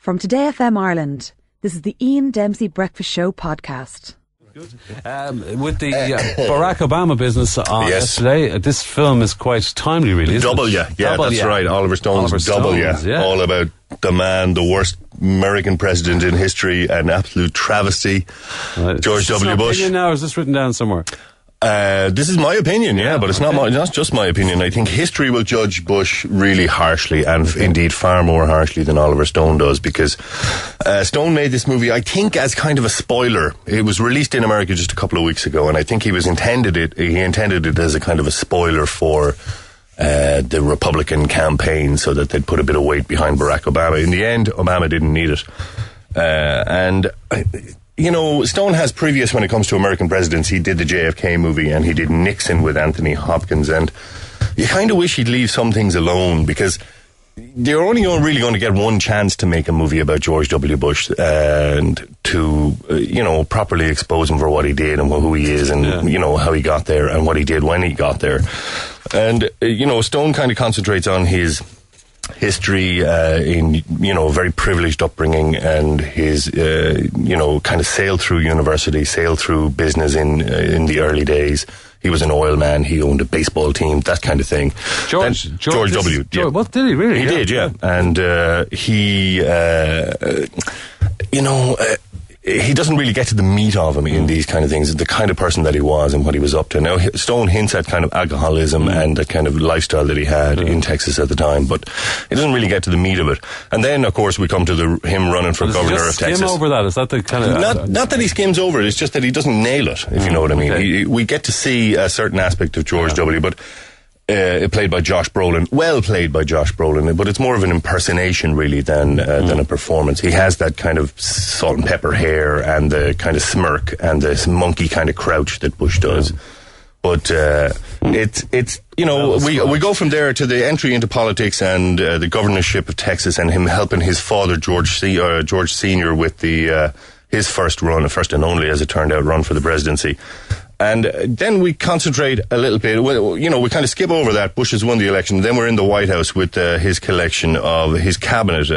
From Today FM Ireland, this is the Ian Dempsey Breakfast Show podcast. With the Barack Obama business on yesterday, this film is quite timely, really, isn't Double it? Ya. Yeah, that's right. Oliver Stone's Double Ya. Yeah. All about the man, the worst American president in history, an absolute travesty. George W. Bush. Opinion now, is this written down somewhere? This is my opinion, but it's not just my opinion. I think history will judge Bush really harshly, and indeed far more harshly than Oliver Stone does, because Stone made this movie, I think, as kind of a spoiler. It was released in America just a couple of weeks ago, and I think he intended it as a kind of a spoiler for the Republican campaign, so that they'd put a bit of weight behind Barack Obama. In the end, Obama didn't need it. You know, Stone has previous when it comes to American presidents. He did the JFK movie and he did Nixon with Anthony Hopkins, and you kind of wish he'd leave some things alone, because they're only really going to get one chance to make a movie about George W. Bush and to, properly expose him for what he did and who he is and, how he got there and what he did when he got there. And, Stone kind of concentrates on his history in very privileged upbringing, and his kind of sailed through university, sailed through business in the early days. He was an oil man, he owned a baseball team, that kind of thing. George W. What did he really? He did, yeah. And he doesn't really get to the meat of him in these kind of things, the kind of person that he was and what he was up to. Now, Stone hints at kind of alcoholism and the kind of lifestyle that he had in Texas at the time, but it doesn't really get to the meat of it. And then, of course, we come to him running for governor of Texas. Skim over that? Is that the kind of... Not that he skims over it, it's just that he doesn't nail it, if you know what I mean. Okay. We get to see a certain aspect of George W., but... played by Josh Brolin, well played by Josh Brolin, but it's more of an impersonation really than a performance. He has that kind of salt and pepper hair and the kind of smirk and this monkey kind of crouch that Bush does. But we go from there to the entry into politics and the governorship of Texas, and him helping his father George Sr. with his first and only, as it turned out, run for the presidency. And then we concentrate a little bit, we kind of skip over that. Bush has won the election. Then we're in the White House with his collection of his cabinet.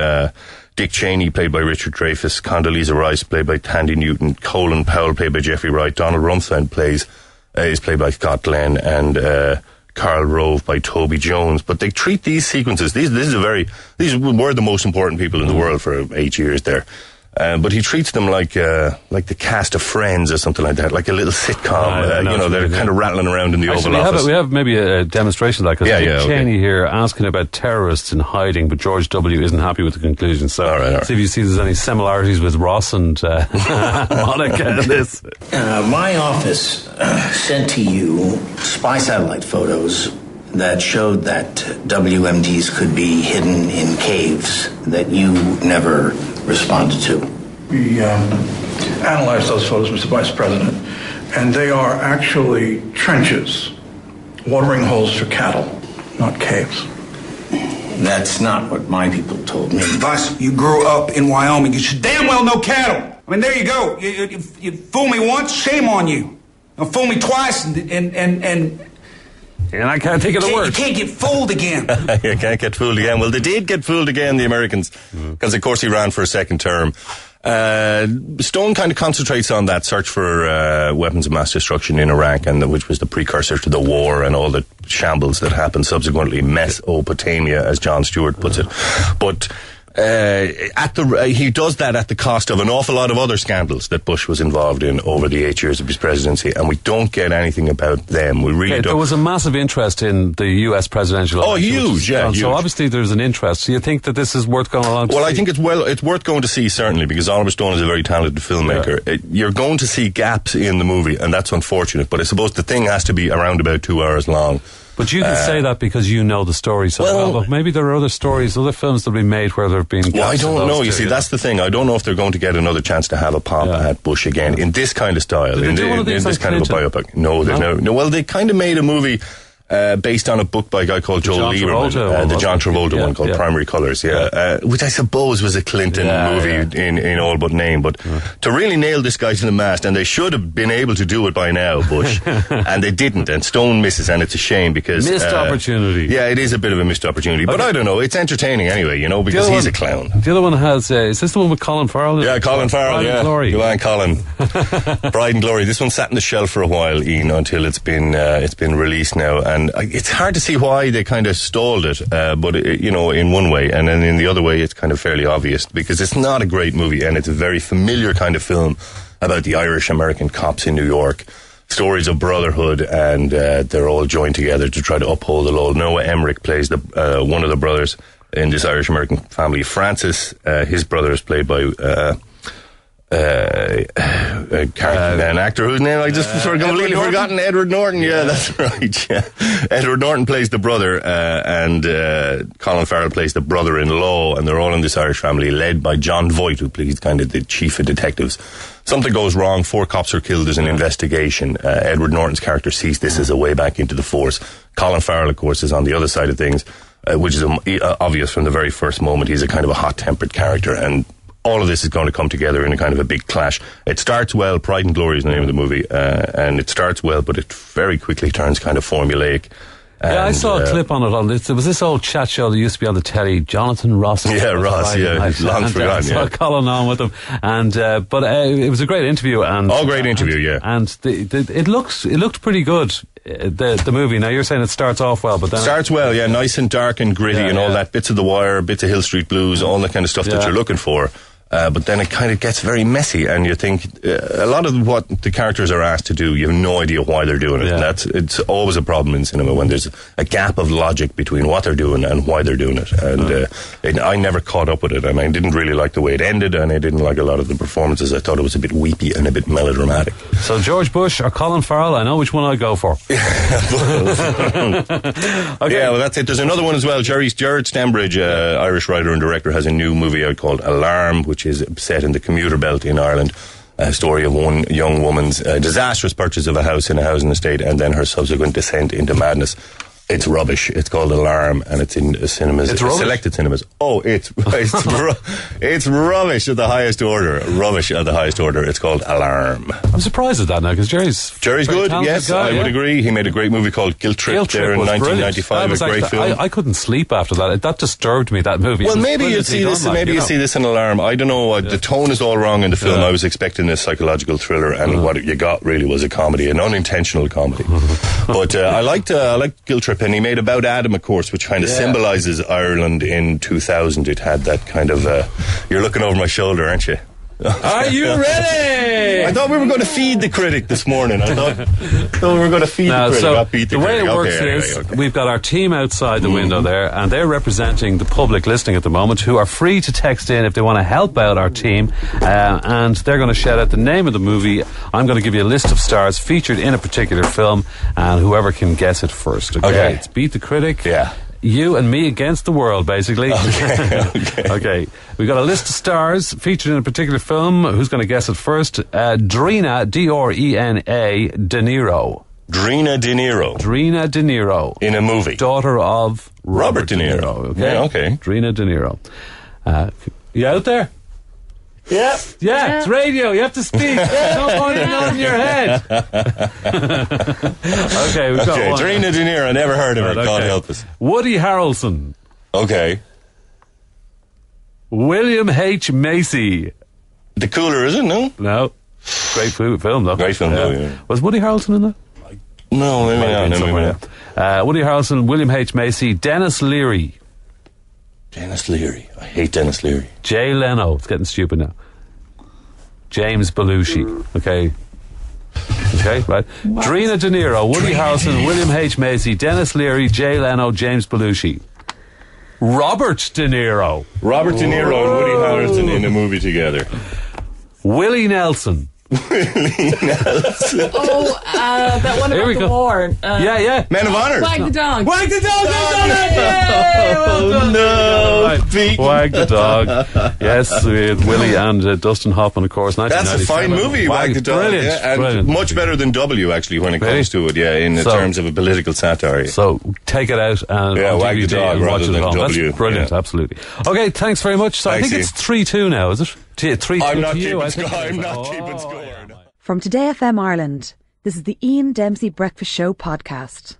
Dick Cheney, played by Richard Dreyfuss. Condoleezza Rice, played by Tandy Newton. Colin Powell, played by Jeffrey Wright. Donald Rumsfeld is played by Scott Glenn. And Karl Rove by Toby Jones. But they treat these sequences, these were the most important people in the world for 8 years there. But he treats them like the cast of Friends or something like that, like a little sitcom. They're kind of rattling around in the Oval Office. We have maybe a demonstration of that, because Cheney here asking about terrorists in hiding, but George W. isn't happy with the conclusion. So all right. See if you see there's any similarities with Ross and Monica in this. My office sent to you spy satellite photos that showed that WMDs could be hidden in caves that you never responded to. We analyzed those photos, Mr. Vice President, and they are actually trenches, watering holes for cattle, not caves. That's not what my people told me. Vice, you grew up in Wyoming. You should damn well know cattle. I mean, there you go. You fool me once, shame on you. Now fool me twice, and I can't think of the word. You can't get fooled again. You can't get fooled again. Well, they did get fooled again, the Americans, because, of course, he ran for a second term. Stone kind of concentrates on that search for weapons of mass destruction in Iraq, which was the precursor to the war and all the shambles that happened subsequently. Mesopotamia, as Jon Stewart puts it. But... he does that at the cost of an awful lot of other scandals that Bush was involved in over the 8 years of his presidency, and we don't get anything about them. We really don't. There was a massive interest in the U.S. presidential election. Huge. So obviously there's an interest. Do you think that this is worth going along to see? Well, I think it's worth going to see, certainly, because Oliver Stone is a very talented filmmaker. Yeah. You're going to see gaps in the movie, and that's unfortunate, but I suppose the thing has to be around about 2 hours long. But you can say that because you know the story so well. But maybe there are other stories, other films that have been made where there have been gaps. Well, I don't know. You see, that's the thing. I don't know if they're going to get another chance to have a pop at Bush again in this kind of style, in this kind of a biopic. No, they've never. No, well, they kind of made a movie based on a book by a guy called Joel Lieberman, the John Travolta one called Primary Colours, which I suppose was a Clinton movie in all but name. But to really nail this guy to the mast, and they should have been able to do it by now, Bush, and they didn't. And Stone misses, and it's a shame because missed opportunity. Yeah, it is a bit of a missed opportunity, but I don't know. It's entertaining anyway, because he's a clown. The other one has is this the one with Colin Farrell? Yeah, Colin Farrell. Pride and Glory. Go on, Colin. Pride and Glory. This one sat in the shelf for a while, Ian, until it's been released now, and it's hard to see why they kind of stalled it, but in one way, and then in the other way it's kind of fairly obvious, because it's not a great movie, and it's a very familiar kind of film about the Irish American cops in New York, stories of brotherhood, and they're all joined together to try to uphold the law. Noah Emmerich plays one of the brothers in this Irish American family. Francis, his brother, is played by an actor whose name I just completely forgotten. Edward Norton. Yeah, that's right. Yeah. Edward Norton plays the brother, and Colin Farrell plays the brother-in-law, and they're all in this Irish family led by John Voight, who plays kind of the chief of detectives. Something goes wrong. 4 cops are killed as an investigation. Edward Norton's character sees this as a way back into the force. Colin Farrell, of course, is on the other side of things, which is obvious from the very first moment. He's a kind of a hot-tempered character, and all of this is going to come together in a kind of a big clash. It starts well. Pride and Glory is the name of the movie, and it starts well, but it very quickly turns kind of formulaic. Yeah, I saw a clip on it. There was this old chat show that used to be on the telly, Jonathan Ross. Yeah, Ross, long forgotten. I saw Colin on with him, and but it was a great interview. And great interview, yeah. And it looked pretty good. The movie. Now you're saying it starts off well, but then starts well, yeah, nice and dark and gritty, and all that, bits of The Wire, bits of Hill Street Blues, all that kind of stuff that you're looking for. But then it kind of gets very messy, and you think a lot of what the characters are asked to do, you have no idea why they're doing it. Yeah. It's always a problem in cinema when there's a gap of logic between what they're doing and why they're doing it. And I never caught up with it, and I didn't really like the way it ended, and I didn't like a lot of the performances. I thought it was a bit weepy and a bit melodramatic. So George Bush or Colin Farrell, I know which one I'd go for. Okay. Yeah, well, that's it. There's another one as well. Jared Stembridge, Irish writer and director, has a new movie out called Alarm, which is set in the commuter belt in Ireland. A story of one young woman's disastrous purchase of a house in a housing estate, and then her subsequent descent into madness. It's rubbish. It's called Alarm, and it's in cinemas. It's selected cinemas. Oh, it's rubbish at the highest order. Rubbish at the highest order. It's called Alarm. I'm surprised at that now, because Jerry's good. Yes, I would agree. He made a great movie called Guilt Trip there in 1995. A great film. I couldn't sleep after that. That disturbed me. That movie. Well, maybe you'd see this. Maybe you see this in Alarm. I don't know. The tone is all wrong in the film. I was expecting a psychological thriller, and what you got really was a comedy, an unintentional comedy. But I liked Guilt Trip. And he made About Adam, of course, which kind of symbolises Ireland in 2000. It had that kind of, you're looking over my shoulder, aren't you? Are you ready? I thought we were going to feed the critic this morning. I thought we were going to feed the critic, not beat the critic. The way it works is we've got our team outside the window there, and they're representing the public listening at the moment, who are free to text in if they want to help out our team, and they're going to shout out the name of the movie. I'm going to give you a list of stars featured in a particular film, and whoever can guess it first. Okay. It's Beat the Critic. Yeah. You and me against the world, basically. Okay. We've got a list of stars featured in a particular film. Who's going to guess it first? Drina, D-R-E-N-A, De Niro. Drina De Niro. Drina De Niro. In a movie. Daughter of Robert De Niro. Okay. Yeah, okay. Drina De Niro. You out there? Yeah. Yeah, it's radio. You have to speak. Don't point it on your head. Okay, we've got one. Drina De Niro. Never heard of her. God help us. Woody Harrelson. Okay. William H. Macy. The Cooler, is it? No? No. Great film, though. Great film, though, yeah. Was Woody Harrelson in that? No, maybe not. Woody Harrelson, William H. Macy, Dennis Leary. Dennis Leary. I hate Dennis Leary. Jay Leno. It's getting stupid now. James Belushi. Okay, right. What? Drina De Niro, Woody Harrelson, William H. Macy, Dennis Leary, Jay Leno, James Belushi. Robert De Niro. Robert De Niro and Woody Harrelson in a movie together. Willie Nelson. That one about the war. Yeah. Men of Honor. Wag the Dog. Wag the Dog. Oh, no. Beaton. Wag the Dog. Yes, with Willie and Dustin Hoffman, of course. That's a fine movie, Wag the Dog. Brilliant, Yeah, and brilliant. much better than W, actually, when it comes to it, in terms of a political satire. So take it out and on Wag the DVD Dog and watch rather it at than home. W. That's brilliant, absolutely. Okay, thanks very much. So Thanks, I think it's 3-2 now, is it? 3-2 I'm not to you. keeping score. I'm not keeping score. From Today FM Ireland, this is the Ian Dempsey Breakfast Show podcast.